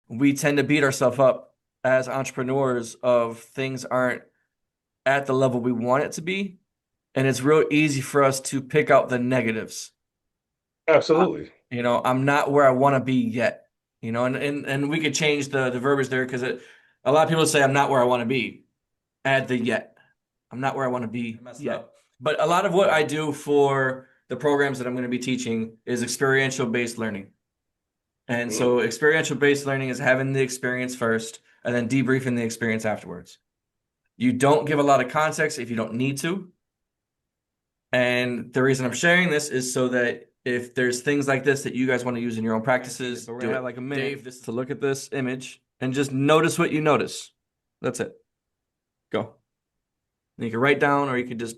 we tend to beat ourselves up as entrepreneurs of things aren't at the level we want it to be. And it's real easy for us to pick out the negatives. Uh, I'm not where I want to be yet. And we could change the verbiage there because a lot of people say I'm not where I want to be. Add the yet. I'm not where I want to be yet. Up. But a lot of what I do for the programs that I'm going to be teaching is experiential based learning. And so experiential based learning is having the experience first and then debriefing the experience afterwards. You don't give a lot of context if you don't need to. And the reason I'm sharing this is so that if there's things like this that you guys want to use in your own practices, we're gonna have like a minute to look at this image and just notice what you notice. That's it. Go. And you can write down or you can just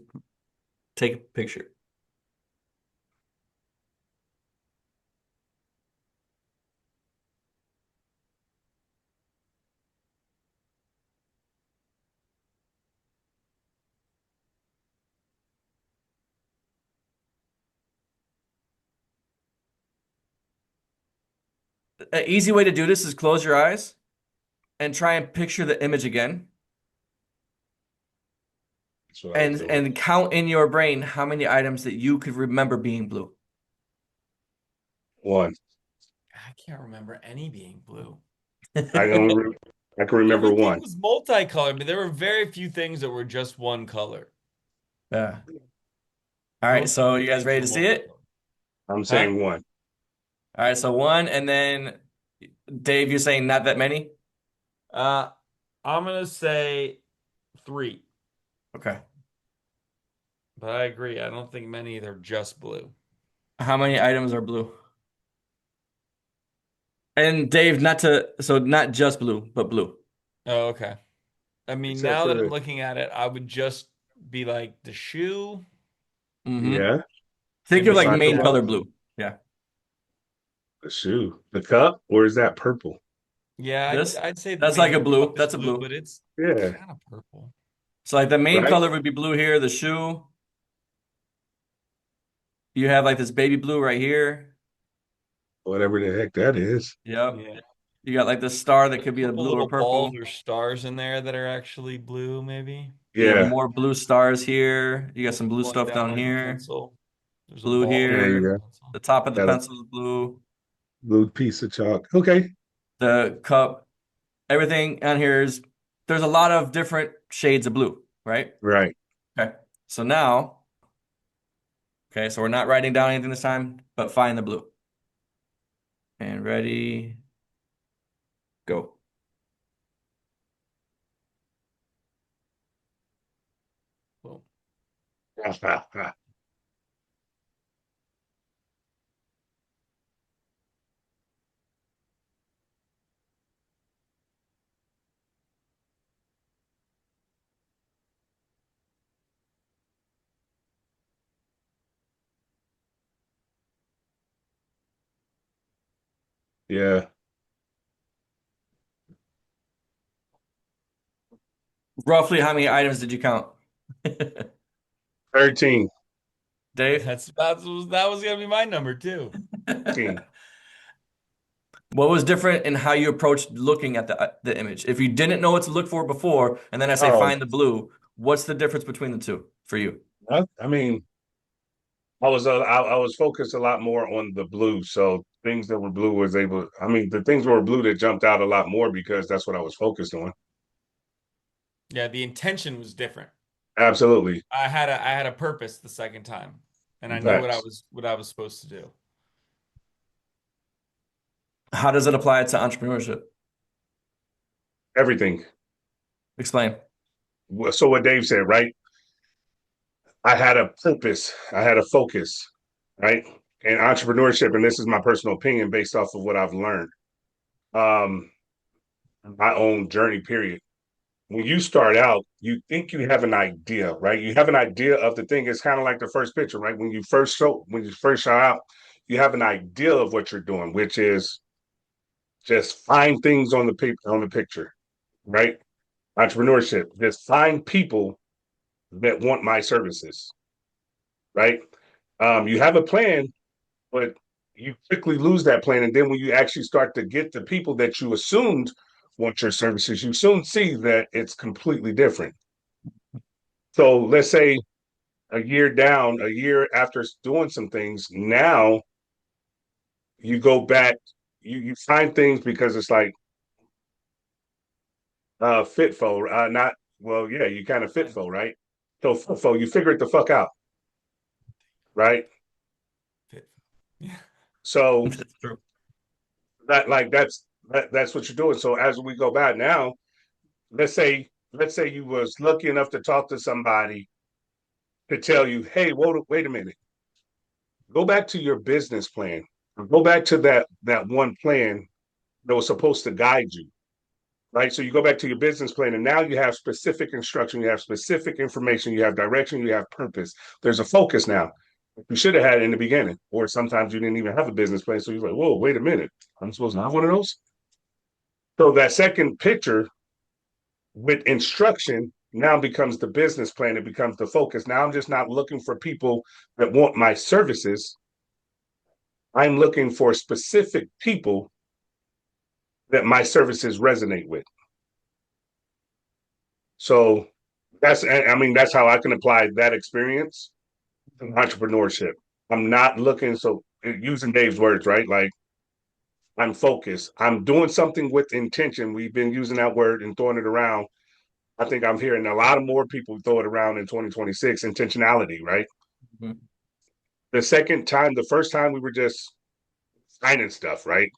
take a picture. An easy way to do this is close your eyes and try and picture the image again. And count in your brain how many items that you could remember being blue. One. I can't remember any being blue. I can remember Everything one. was multicolored, but there were very few things that were just one color. Yeah. All right, so you guys ready to see it? I'm saying one. All right, so one, and then Dave, you're saying not that many? I'm gonna say 3. Okay. But I agree. I don't think many are just blue. How many items are blue? And Dave, so not just blue, but blue. Oh, okay. I mean, Except now for that I'm looking at it, I would just be like the shoe Mm-hmm. yeah, Think and of like maybe main that. color blue. Yeah. the shoe, the cup, or is that purple? Yeah, This? I'd say That's like maybe a the blue. cup is That's a blue, blue. but it's Yeah, kind of purple. So like the main right. color would be blue here, the shoe. You have like this baby blue right here. Whatever the heck that is. Yep. Yeah. You got like the star that A could be a couple blue or little balls purple. or stars in there that are actually blue, maybe. You have Yeah, more blue stars here. You got some blue Going stuff down down like a here. pencil. There's a Blue ball there you under the here. go. pencil. The top of the Got a pencil is blue. blue piece of chalk. Okay, The cup, everything on here is, there's a lot of different shades of blue, right? right. Okay. So now, okay, so we're not writing down anything this time, but find the blue. And ready, go. Boom. Yeah, Roughly how many items did you count? 13. Dave? That was gonna be my number too. 13. What was different in how you approached looking at the image? If you didn't know what to look for before, and then I say Oh, find the blue, what's the difference between the two for you? I mean, I was focused a lot more on the blue. So things that were blue was able. I mean, the things that were blue that jumped out a lot more because that's what I was focused on. Yeah, the intention was different. Absolutely, I had a purpose the second time, and I knew what I facts. was supposed to do. How does it apply to entrepreneurship? Everything. Explain. So what Dave said, right? I had a purpose. I had a focus, right? And entrepreneurship, and this is my personal opinion based off of what I've learned. Um, my own journey, period. When you start out, you think you have an idea, right? You have an idea of the thing. It's kind of like the first picture, right? When you first start out, you have an idea of what you're doing, which is just find things on the paper on the picture, right? Entrepreneurship, just find people that want my services, right? You have a plan, but you quickly lose that plan. And then when you actually start to get the people that you assumed want your services, you soon see that it's completely different. So let's say a year down, a year after doing some things, now you go back, you find things because it's like fitfo, not well, yeah, you kind of fitfo, right? So fitfo, you figure it the fuck out, right? Fit. Yeah. So That's true. that's what you're doing. So as we go back now, let's say you was lucky enough to talk to somebody to tell you, hey, wait a minute, go back to your business plan, go back to that one plan that was supposed to guide you, right? So you go back to your business plan, and now you have specific instruction, you have specific information, you have direction, you have purpose. There's a focus now. You should have had it in the beginning, or sometimes you didn't even have a business plan. So you're like, whoa, wait a minute, I'm supposed to have one of those. So that second picture with instruction now becomes the business plan. It becomes the focus. Now I'm just not looking for people that want my services. I'm looking for specific people that my services resonate with. So I mean, that's how I can apply that experience to entrepreneurship. I'm not looking, so using Dave's words, right? Like, I'm focused. I'm doing something with intention. We've been using that word and throwing it around. I think I'm hearing a lot of more people throw it around in 2026, intentionality, right? Mhm. The first time we were just finding stuff, right?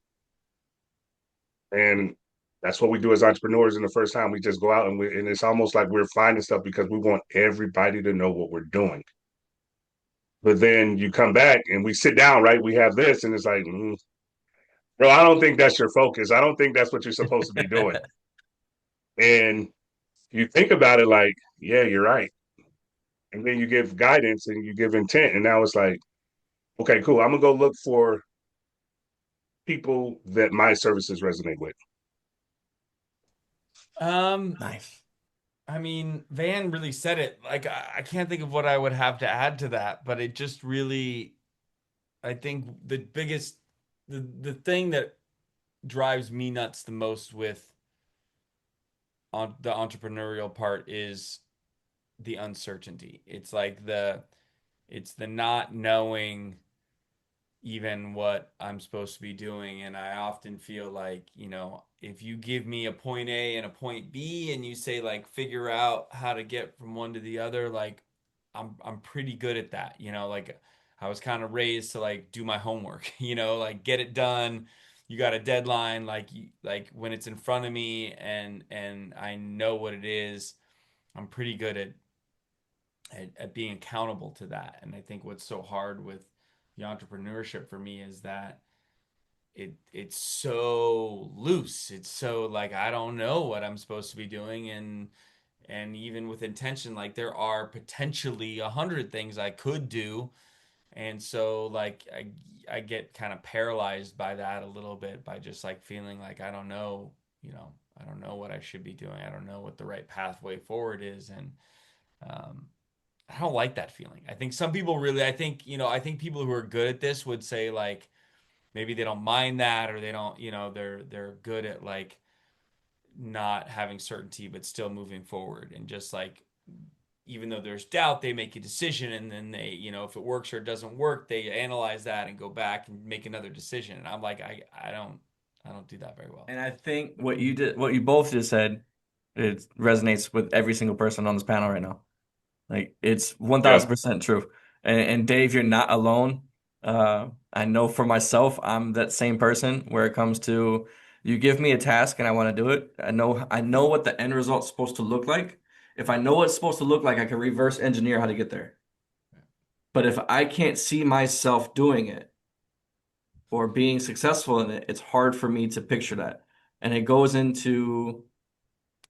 And that's what we do as entrepreneurs. In the first time, we just go out and it's almost like we're finding stuff because we want everybody to know what we're doing. But then you come back and we sit down, right? We have this, and it's like, bro, I don't think that's your focus. I don't think that's what you're supposed to be doing. And you think about it like, yeah, you're right. And then you give guidance and you give intent. And now it's like, okay, cool. I'm gonna go look for people that my services resonate with. Um, Nice. I mean, Van really said it. Like, I can't think of what I would have to add to that, but it just really, I think the thing that drives me nuts the most with on the entrepreneurial part is the uncertainty. It's the not knowing even what I'm supposed to be doing. And I often feel like, if you give me a point A and a point B and you say like figure out how to get from one to the other, like I'm pretty good at that. Like I was kind of raised to like do my homework, like get it done. You got a deadline, like when it's in front of me and I know what it is, I'm pretty good at being accountable to that. And I think what's so hard with the entrepreneurship for me is that it's so loose. It's so like I don't know what I'm supposed to be doing, and even with intention, like there are potentially 100 things I could do, and so like I get kind of paralyzed by that a little bit by just like feeling like I don't know, I don't know what I should be doing. I don't know what the right pathway forward is, and um, I don't like that feeling. I think some people really, I think people who are good at this would say like maybe they don't mind that or they don't, they're good at like not having certainty but still moving forward and just like even though there's doubt, they make a decision and then they, if it works or it doesn't work, they analyze that and go back and make another decision. And I'm like, I don't do that very well. And I think what you both just said, it resonates with every single person on this panel right now. Like it's Yeah. 1000% true. And Dave, you're not alone. I know for myself, I'm that same person where it comes to you give me a task and I want to do it. I know what the end result's supposed to look like. If I know what it's supposed to look like, I can reverse engineer how to get there. But if I can't see myself doing it or being successful in it, it's hard for me to picture that. And it goes into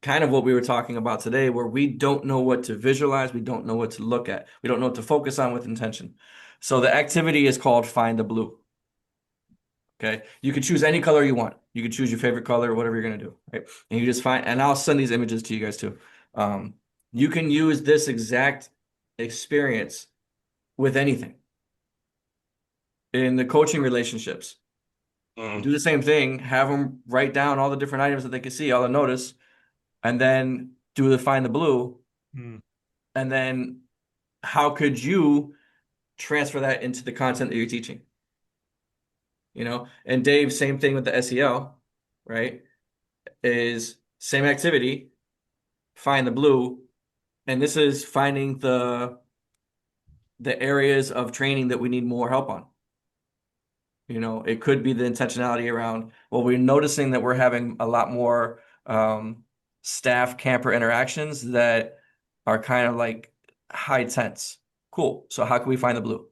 kind of what we were talking about today, where we don't know what to visualize, we don't know what to look at, we don't know what to focus on with intention. So the activity is called Find the Blue. Okay, you can choose any color you want. You can choose your favorite color, whatever you're gonna do, right? And you just find, and I'll send these images to you guys too. Um, you can use this exact experience with anything. in the coaching relationships. Do the same thing, have them write down all the different items that they can see, all the notice, and then do the find the blue. Mm. And then how could you transfer that into the content that you're teaching? You know, and Dave, same thing with the SEL, right? Is same activity, find the blue, and this is finding the areas of training that we need more help on. You know, it could be the intentionality around, well, we're noticing that we're having a lot more staff camper interactions that are kind of like high tense. Cool. So how can we find the blue?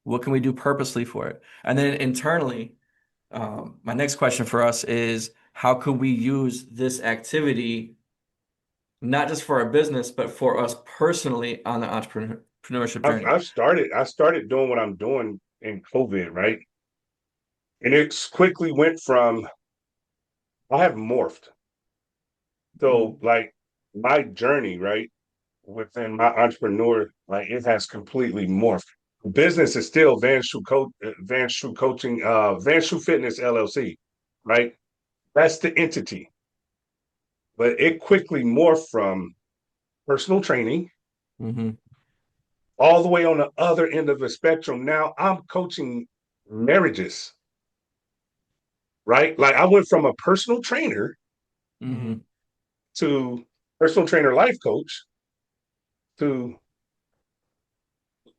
What can we do purposely for it? And then internally, my next question for us is how could we use this activity not just for our business, but for us personally on the entrepreneurship journey? I started doing what I'm doing in COVID, right? And it quickly went from I have morphed. So like my journey, right, within my entrepreneur, like it has completely morphed. Business is still Van Shoe Coaching, Van Shoe Fitness LLC, right? That's the entity. But it quickly morphed from personal training Mm-hmm. all the way on the other end of the spectrum. Now I'm coaching marriages, right? Like I went from a personal trainer Mm-hmm. to personal trainer life coach to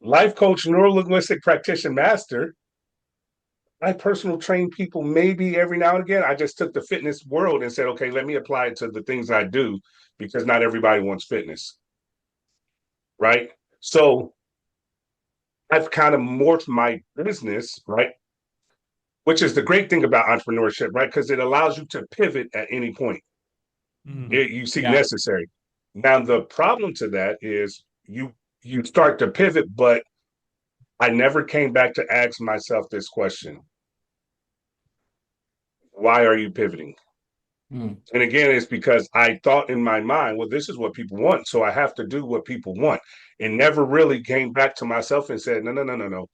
life coach, neuro linguistic practitioner master. I personal train people maybe every now and again. I just took the fitness world and said, okay, let me apply it to the things I do because not everybody wants fitness, right? So I've kind of morphed my business, right? Which is the great thing about entrepreneurship, right? Because it allows you to pivot at any point Mm. you see Yeah. necessary. Now the problem to that is you start to pivot, but I never came back to ask myself this question: why are you pivoting? Mm-hmm. And again, it's because I thought in my mind, well, this is what people want, so I have to do what people want, and never really came back to myself and said, no, no, no, no, no.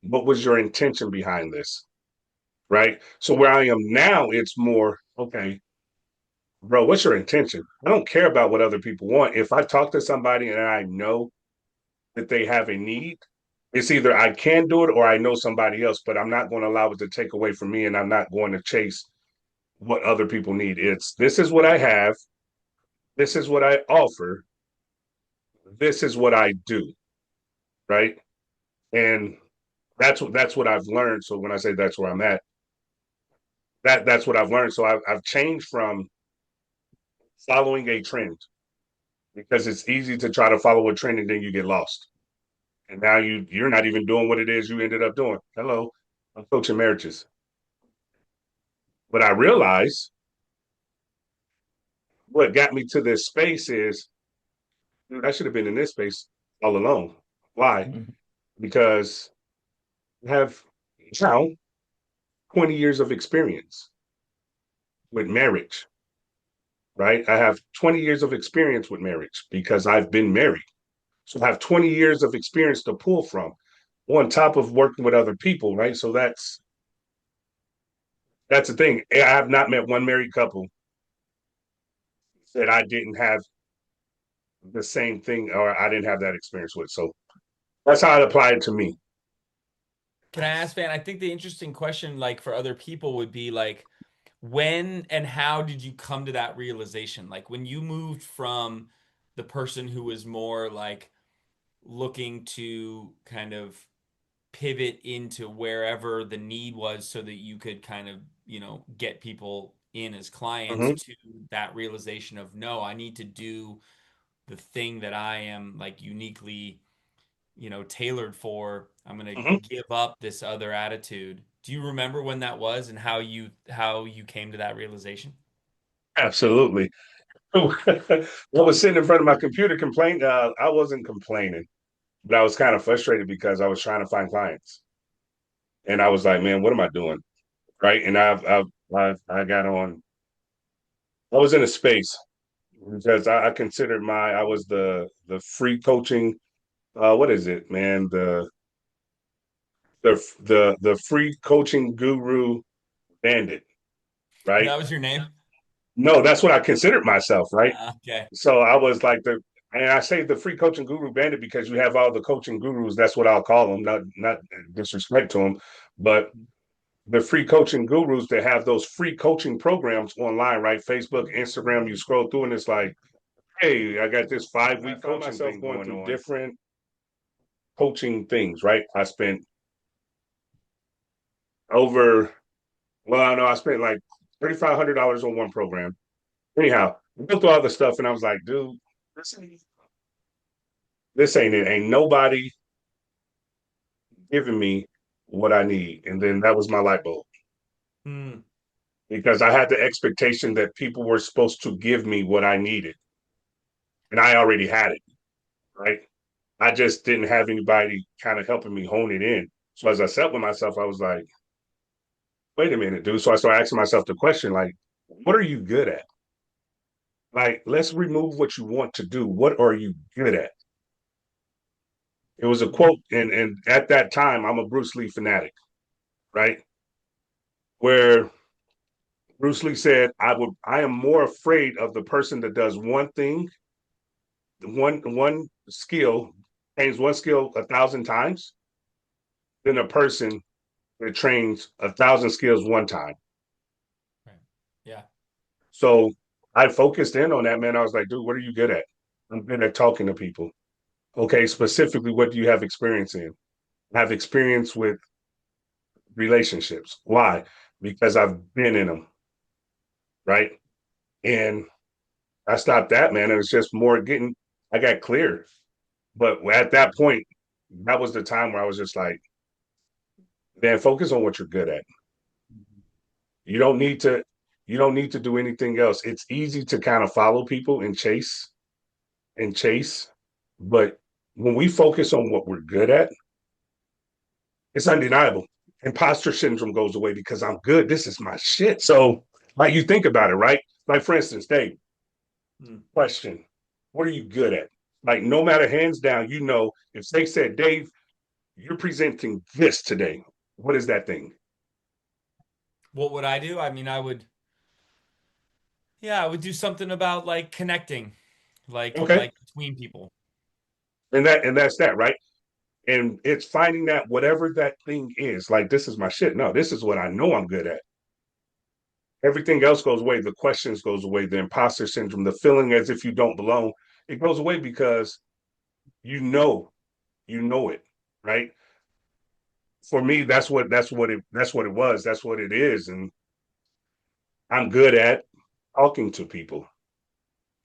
What was your intention behind this? Right. So where I am now, it's more okay, bro. What's your intention? I don't care about what other people want. If I talk to somebody and I know that they have a need, it's either I can do it or I know somebody else, but I'm not going to allow it to take away from me, and I'm not going to chase what other people need. It's this is what I have, this is what I offer, this is what I do, right? And that's what I've learned. So when I say that's where I'm at, that's what I've learned. So I've changed from following a trend because it's easy to try to follow a trend and then you get lost. And now you're not even doing what it is you ended up doing. Hello, I'm coaching marriages. But I realized what got me to this space is, dude, I should have been in this space all along. Why? Because I have now 20 years of experience with marriage, right? I have 20 years of experience with marriage because I've been married. So I have 20 years of experience to pull from on top of working with other people, right? So that's the thing. I have not met one married couple that I didn't have the same thing or I didn't have that experience with. So that's how it applied to me. Can I ask, Van? I think the interesting question, like for other people, would be like, when and how did you come to that realization? Like when you moved from the person who was more like looking to kind of pivot into wherever the need was so that you could kind of, get people in as clients Mm-hmm, to that realization of, no, I need to do the thing that I am like uniquely, tailored for. I'm going mm-hmm. to give up this other attitude. Do you remember when that was and how you came to that realization? Absolutely. I was sitting in front of my computer complaining. I wasn't complaining, but I was kind of frustrated because I was trying to find clients. And I was like, man, what am I doing? Right. And I got on, I was in a space because I considered I was the free coaching. What is it, man? The free coaching guru bandit, right? That was your name? No, that's what I considered myself, right? Okay. So I was like and I say the free coaching guru bandit because you have all the coaching gurus. That's what I'll call them. Not disrespect to them, but the free coaching gurus that have those free coaching programs online, right? Facebook, Instagram. You scroll through and it's like, hey, I got this 5 week coaching thing going through different coaching things, right? I spent over, well, I know I spent like $3,500 on one program. Anyhow, I went through all the stuff and I was like, dude, this ain't it. Ain't nobody giving me what I need. And then that was my light bulb Hmm. because I had the expectation that people were supposed to give me what I needed. And I already had it, right? I just didn't have anybody kind of helping me hone it in. So as I sat with myself, I was like, wait a minute, dude. So I started asking myself the question, like, what are you good at? Like, let's remove what you want to do. What are you good at? It was a quote, and at that time, I'm a Bruce Lee fanatic, right? Where Bruce Lee said, I am more afraid of the person that does one thing, one skill, trains one skill 1,000 times, than a person that trains 1,000 skills one time. Right. Yeah. So I focused in on that, man. I was like, dude, what are you good at? I'm good at talking to people. Okay, specifically, what do you have experience in? I have experience with relationships. Why? Because I've been in them, right? And I stopped that, man. It was just more getting, I got clear. But at that point, that was the time where I was just like, man, focus on what you're good at. You don't need to, you don't need to do anything else. It's easy to kind of follow people and chase. But when we focus on what we're good at, it's undeniable. Imposter syndrome goes away because I'm good. This is my shit. So, like, you think about it, right? Like, for instance, Dave, question, what are you good at? Like, no matter hands down, you know, if they said, Dave, you're presenting this today, what is that thing? What would I do? I mean, I would do something about like connecting, Okay. like between people. And that's that, right? And it's finding that whatever that thing is, like, this is my shit. No, this is what I know I'm good at. Everything else goes away. The questions goes away. The imposter syndrome, the feeling as if you don't belong, it goes away because you know, you know it, right? For me, that's what it was. That's what it is. And I'm good at talking to people.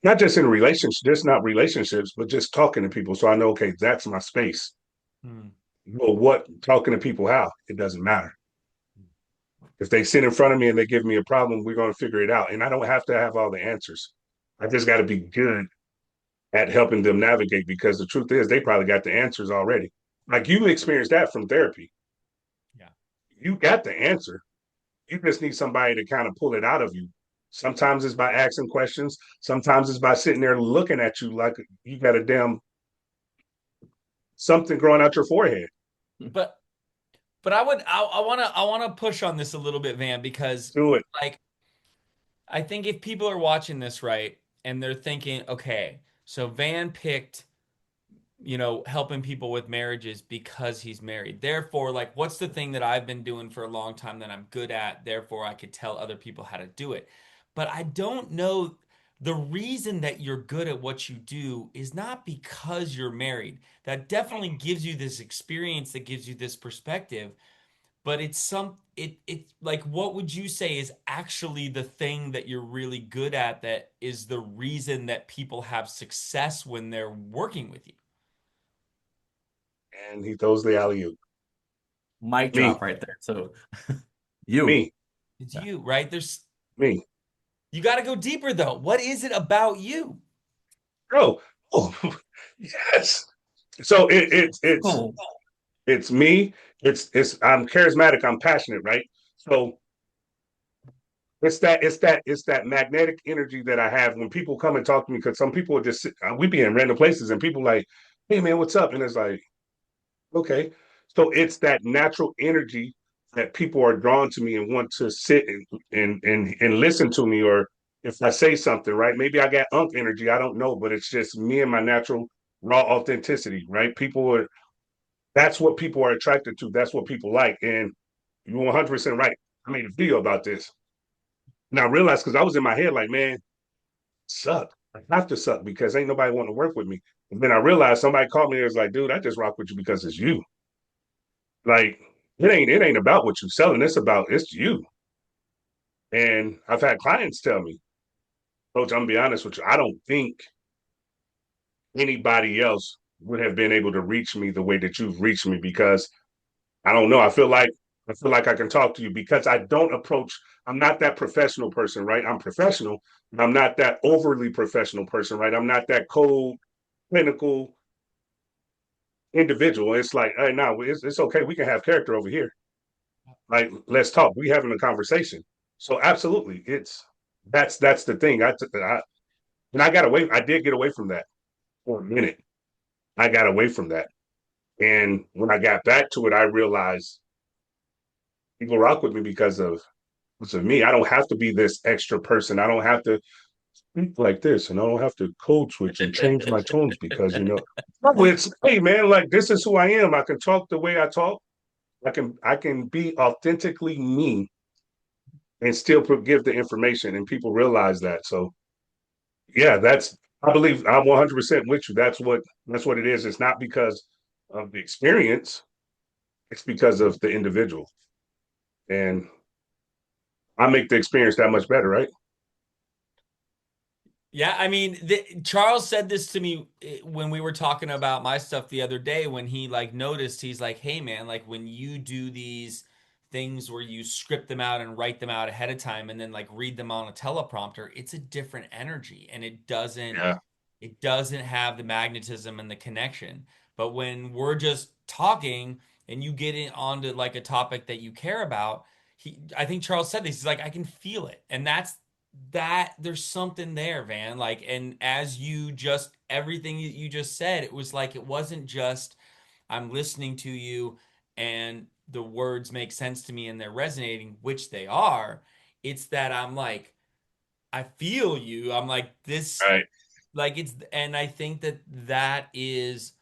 Not just in relationships, just not relationships, but just talking to people. So I know, okay, that's my space. Hmm. Well, what talking to people how? It doesn't matter. If they sit in front of me and they give me a problem, we're going to figure it out. And I don't have to have all the answers. I just got to be good at helping them navigate because the truth is they probably got the answers already. Like you experienced that from therapy. Yeah. You got the answer. You just need somebody to kind of pull it out of you. Sometimes it's by asking questions. Sometimes it's by sitting there looking at you like you got a damn something growing out your forehead. But I want to push on this a little bit, Van, because Do it. like I think if people are watching this right and they're thinking, okay, so Van picked, helping people with marriages because he's married. Therefore, like, what's the thing that I've been doing for a long time that I'm good at? Therefore, I could tell other people how to do it. But I don't know the reason that you're good at what you do is not because you're married. That definitely gives you this experience, that gives you this perspective, but it like what would you say is actually the thing that you're really good at that is the reason that people have success when they're working with you? And he throws the alley oop. Mic Me, drop right there. So you. me, It's Yeah. you, right? me. You got to go deeper though. What is it about you? Oh, oh, yes. So Oh, it's me. It's I'm charismatic. I'm passionate, right? So it's that magnetic energy that I have when people come and talk to me because some people we be in random places and people like, hey man, what's up? And it's like, okay. So it's that natural energy that people are drawn to me and want to sit and listen to me. Or if I say something, right? Maybe I got unk energy, I don't know, but it's just me and my natural raw authenticity, right? People are that's what people are attracted to. That's what people like. And you're 100% right. I made a video about this. And I realized because I was in my head like, man, suck. I have to suck because ain't nobody want to work with me. And then I realized somebody called me and was like, dude, I just rock with you because it's you. Like it ain't about what you're selling. It's you. And I've had clients tell me, Coach, I'm gonna be honest with you. I don't think anybody else would have been able to reach me the way that you've reached me because I don't know. I feel like I can talk to you because I don't approach. I'm not that professional person, right? I'm professional, but I'm not that overly professional person, right? I'm not that cold, clinical individual. It's like, hey, no, it's okay. We can have character over here. Like, let's talk. We having a conversation. So absolutely, that's the thing. And I got away. I did get away from that for a minute. I got away from that, and when I got back to it, I realized people rock with me because of me. I don't have to be this extra person. I don't have to speak like this, and I don't have to code switch and change my tones because it's hey man, like this is who I am. I can talk the way I talk. I can be authentically me and still give the information, and people realize that. So yeah, that's I believe I'm 100% with you. That's what it is. It's not because of the experience. It's because of the individual, and I make the experience that much better, right? Yeah, I mean, Charles said this to me when we were talking about my stuff the other day when he like noticed he's like, "Hey man, like when you do these things where you script them out and write them out ahead of time and then like read them on a teleprompter, it's a different energy and Yeah. it doesn't have the magnetism and the connection. But when we're just talking and you get in onto like a topic that you care about, I think Charles said this, he's like, I can feel it. And that there's something there, Van. Like, and as you just everything you just said, it was like it wasn't just I'm listening to you and the words make sense to me and they're resonating, which they are. It's that I'm like, I feel you. I'm like this, Right. like it's, and I think that is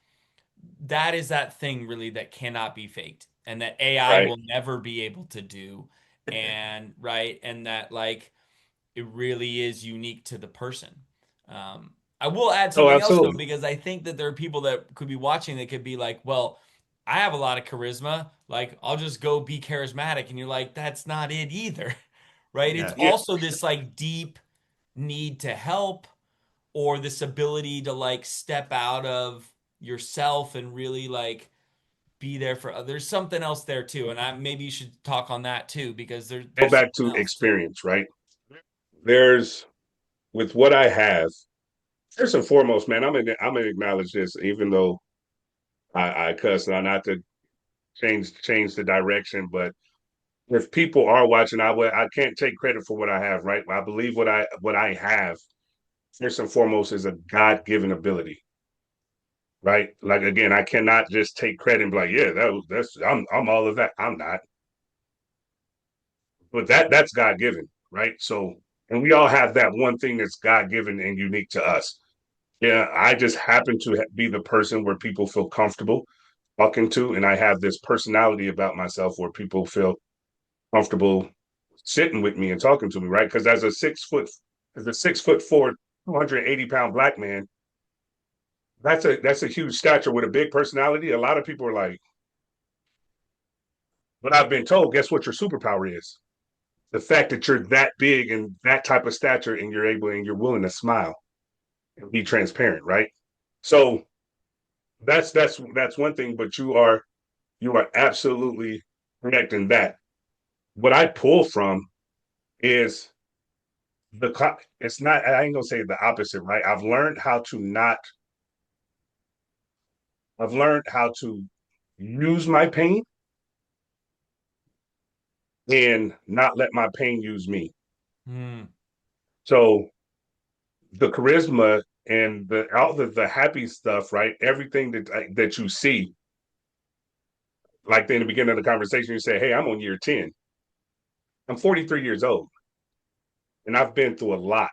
that thing really that cannot be faked and that AI Right. will never be able to do. And right, and that like it really is unique to the person. Um, I will add Oh, something else though, absolutely. because I think that there are people that could be watching that could be like, well, I have a lot of charisma. Like, I'll just go be charismatic. And you're like, that's not it either. Right? It's Yeah. Yeah. also this like deep need to help or this ability to like step out of yourself and really like be there for others. There's something else there too. And maybe you should talk on that too, because Go there's back something to else too. experience, right? There's with what I have, first and foremost, man, I'm gonna acknowledge this, even though I cuss now not to change the direction, but if people are watching, I can't take credit for what I have, right? I believe what I have, first and foremost, is a God-given ability, right? Like again, I cannot just take credit and be like, yeah, that's I'm all of that. I'm not. But that's God given, right? So, and we all have that one thing that's God given and unique to us. Yeah, I just happen to be the person where people feel comfortable talking to, and I have this personality about myself where people feel comfortable sitting with me and talking to me, right? Because as a 6'4", 280-pound black man, that's a huge stature with a big personality. A lot of people are like, but I've been told, guess what your superpower is? The fact that you're that big and that type of stature and you're able and you're willing to smile and be transparent, right? So that's one thing, but you are absolutely correct in that. What I pull from is it's not I ain't gonna say the opposite, right? I've learned how to use my pain and not let my pain use me. Hmm. So the charisma and all the happy stuff, right? Everything that you see, like in the beginning of the conversation, you say, hey, I'm on year 10. I'm 43 years old and I've been through a lot,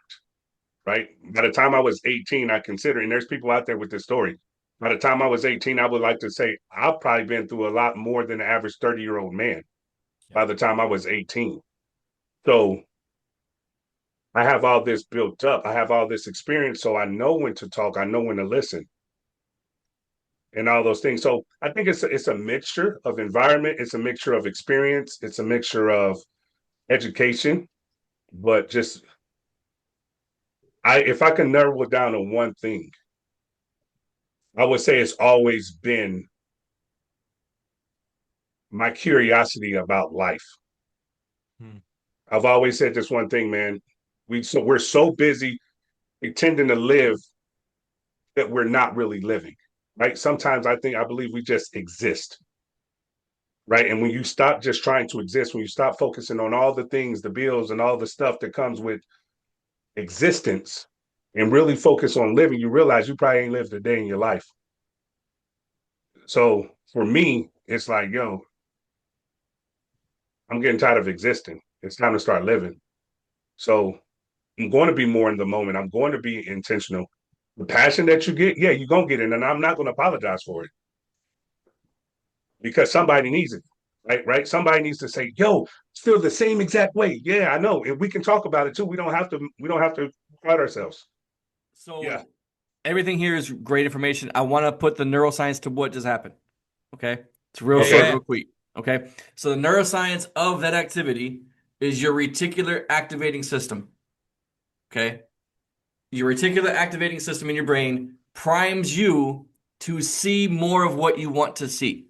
right? By the time I was 18, I consider, and there's people out there with this story. By the time I was 18, I would like to say I've probably been through a lot more than the average 30-year-old man by the time I was 18. So I have all this built up. I have all this experience. So I know when to talk. I know when to listen and all those things. So I think it's a mixture of environment. It's a mixture of experience. It's a mixture of education, but just if I can narrow it down to one thing, I would say it's always been my curiosity about life. Hmm. I've always said this one thing, man. We're so busy pretending to live that we're not really living. Right? Sometimes I believe we just exist. Right. And when you stop just trying to exist, when you stop focusing on all the things, the bills and all the stuff that comes with existence and really focus on living, you realize you probably ain't lived a day in your life. So for me, it's like, yo, I'm getting tired of existing. It's time to start living. So I'm going to be more in the moment. I'm going to be intentional. The passion that you get, yeah, you're going to get it. And I'm not going to apologize for it because somebody needs it. Right. Somebody needs to say, yo, feel the same exact way. Yeah, I know. And we can talk about it too. We don't have to fight ourselves. Yeah. So everything here is great information. I want to put the neuroscience to what just happened. Okay. It's real short, Yeah. real quick. Okay. So the neuroscience of that activity is your reticular activating system. Okay. Your reticular activating system in your brain primes you to see more of what you want to see.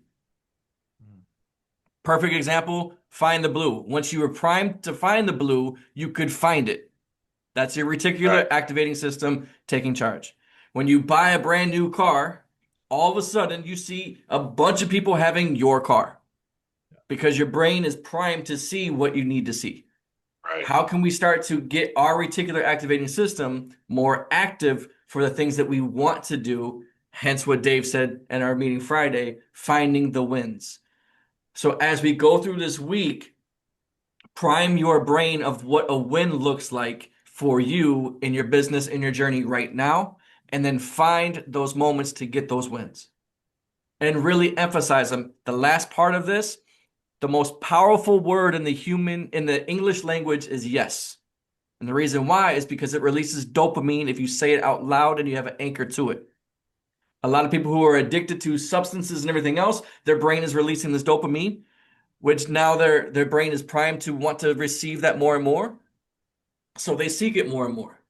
Perfect example, find the blue. Once you were primed to find the blue, you could find it. That's your reticular Right. activating system taking charge. When you buy a brand new car, all of a sudden you see a bunch of people having your car because your brain is primed to see what you need to see. Right. How can we start to get our reticular activating system more active for the things that we want to do? Hence what Dave said in our meeting Friday, finding the wins. So as we go through this week, prime your brain of what a win looks like for you in your business, in your journey right now, and then find those moments to get those wins. And really emphasize them. The last part of this, the most powerful word in the English language is yes. And the reason why is because it releases dopamine if you say it out loud and you have an anchor to it. A lot of people who are addicted to substances and everything else, their brain is releasing this dopamine, which now their brain is primed to want to receive that more and more. So they seek it more and more.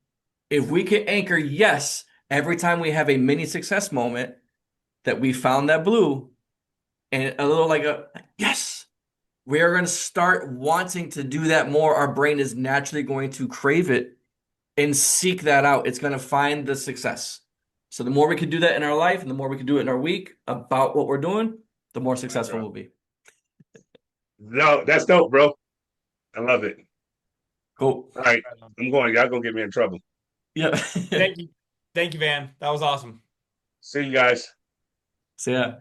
If we can anchor yes every time we have a mini success moment that we found that blue and a little like a yes, we are going to start wanting to do that more. Our brain is naturally going to crave it and seek that out. It's going to find the success. So the more we can do that in our life and the more we can do it in our week about what we're doing, the more successful we'll be. No, that's dope, bro. I love it. Cool. All right. I'm going. Y'all gonna get me in trouble. Yeah. Thank you. Thank you, Van. That was awesome. See you guys. So yeah.